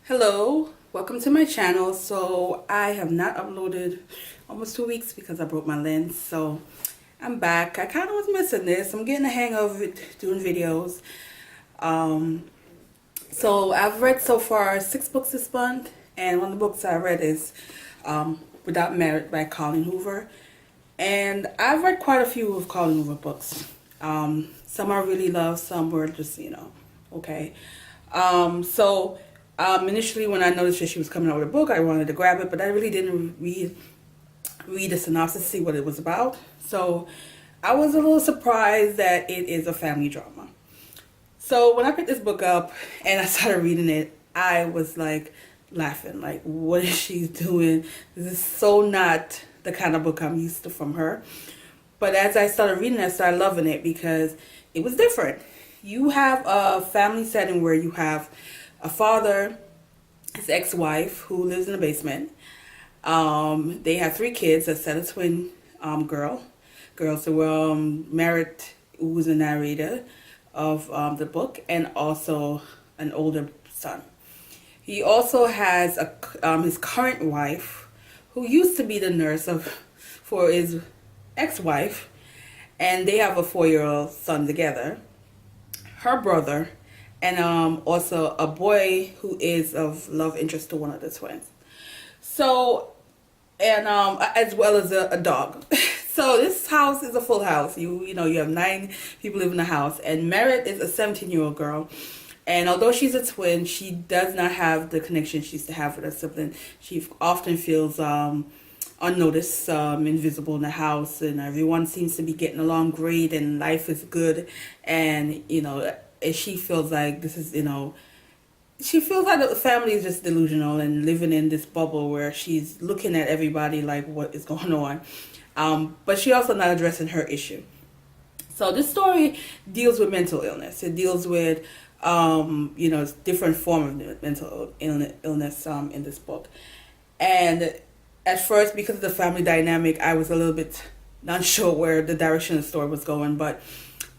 Hello, welcome to my channel. So I have not uploaded almost 2 weeks because I broke my lens. So I'm back. I kind of was missing this. I'm getting the hang of it, doing videos. Um, so I've read so far 6 books this month, and one of the books I read is Without Merit by Colleen Hoover. And I've read quite a few of Colleen Hoover books. Some I really love, some were just, okay. Initially when I noticed that she was coming out with a book, I wanted to grab it, but I really didn't read the synopsis to see what it was about. So I was a little surprised that it is a family drama. So when I picked this book up and I started reading it, I was like laughing, like, what is she doing? This is so not the kind of book I'm used to from her. But as I started reading it, I started loving it because it was different. You have a family setting where you have a father, his ex-wife, who lives in the basement. They have 3 kids, a set of twin girls who were married, who was a narrator of the book, and also an older son. He also has his current wife, who used to be the nurse for his ex-wife, and they have a 4-year-old son together. Her brother, and also a boy who is of love interest to one of the twins. So, and as well as a dog. So this house is a full house. You have 9 people live in the house, and Merit is a 17-year-old girl. And although she's a twin, she does not have the connection she used to have with her sibling. She often feels unnoticed, invisible in the house, and everyone seems to be getting along great, and life is good. And she feels like this is, she feels like the family is just delusional and living in this bubble where she's looking at everybody like, what is going on? But she also not addressing her issue. So this story deals with mental illness. It deals with different form of mental illness in this book. And at first, because of the family dynamic, I was a little bit not sure where the direction of the story was going. But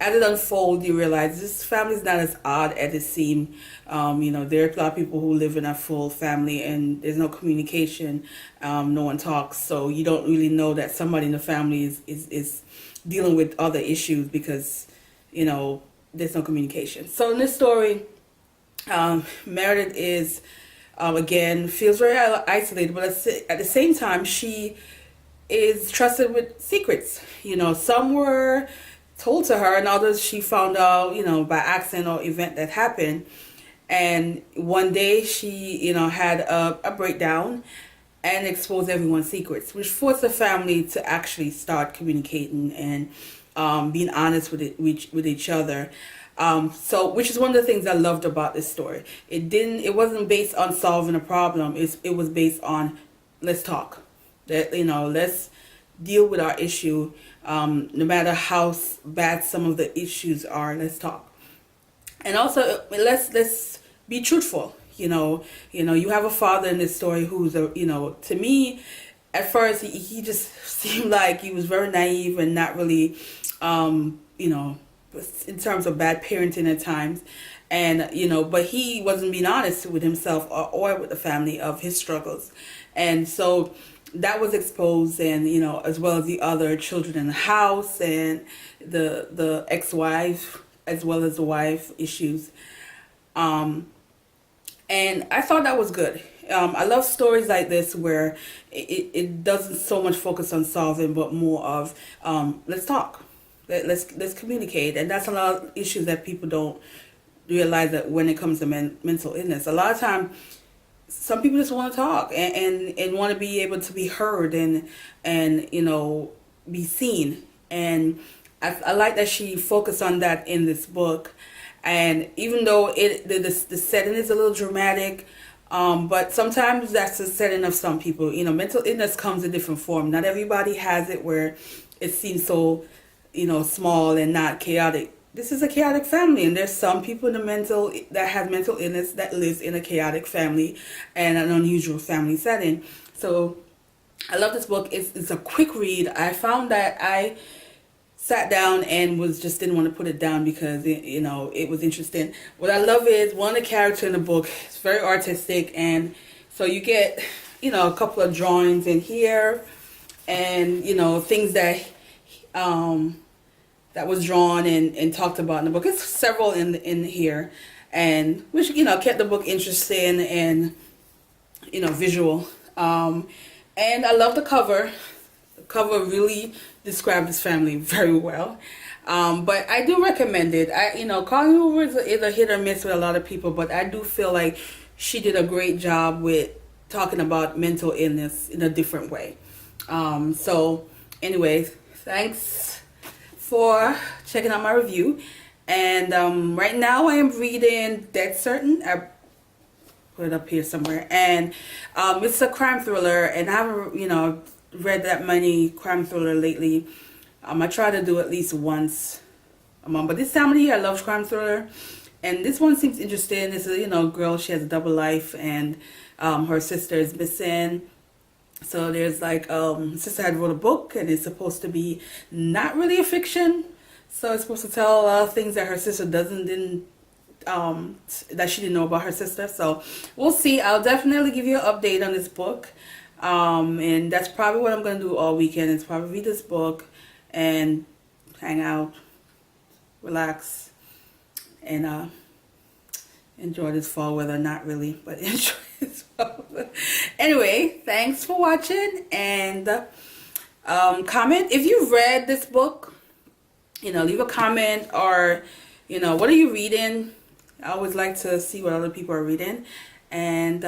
as it unfolds, you realize this family is not as odd as it seems. There are a lot of people who live in a full family, and there's no communication. No one talks, so you don't really know that somebody in the family is dealing with other issues because there's no communication. So in this story, Meredith is again feels very isolated, but at the same time she is trusted with secrets. Some were told to her, and others she found out by accident or event that happened. And one day she had a breakdown and exposed everyone's secrets, which forced the family to actually start communicating and being honest with each other. Which is one of the things I loved about this story. It wasn't based on solving a problem. It was based on, let's talk. Let's deal with our issue. No matter how bad some of the issues are, let's talk. And also, let's be truthful. You have a father in this story who's to me, at first he just seemed like he was very naive and not really, in terms of bad parenting at times. And, but he wasn't being honest with himself or with the family of his struggles. And so that was exposed, and, as well as the other children in the house and the ex-wife, as well as the wife issues. And I thought that was good. I love stories like this where it doesn't so much focus on solving, but more of let's talk, let's communicate. And that's a lot of issues that people don't realize, that when it comes to mental illness, a lot of time some people just want to talk and want to be able to be heard and be seen. And I like that she focused on that in this book. And even though the setting is a little dramatic, but sometimes that's the setting of some people. Mental illness comes in different form. Not everybody has it where it seems so, small and not chaotic. This is a chaotic family, and there's some people that have mental illness that lives in a chaotic family and an unusual family setting. So I love this book. It's a quick read. I found that I sat down and was just didn't want to put it down because it was interesting. What I love is one of the characters in the book is very artistic, and so you get a couple of drawings in here, and things that that was drawn and talked about in the book. It's several in here, and which kept the book interesting and visual. And I love the cover. The cover really described his family very well. But I do recommend it. Colleen Hoover is a hit or miss with a lot of people, but I do feel like she did a great job with talking about mental illness in a different way. So anyways, thanks for checking out my review. And right now I am reading Dead Certain. I put it up here somewhere, and it's a crime thriller, and I haven't read that many crime thriller lately. I try to do at least once a month, but this time of the year I love crime thriller, and this one seems interesting. It's a girl, she has a double life, and her sister is missing. So there's like sister had wrote a book, and it's supposed to be not really a fiction, so it's supposed to tell a lot of things that her sister didn't that she didn't know about her sister. So we'll see. I'll definitely give you an update on this book, and that's probably what I'm going to do all weekend, is probably read this book and hang out, relax, and enjoy this fall weather. Not really, but enjoy this fall weather. Anyway, thanks for watching, and comment if you've read this book. Leave a comment, or what are you reading? I always like to see what other people are reading. And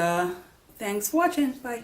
thanks for watching. Bye.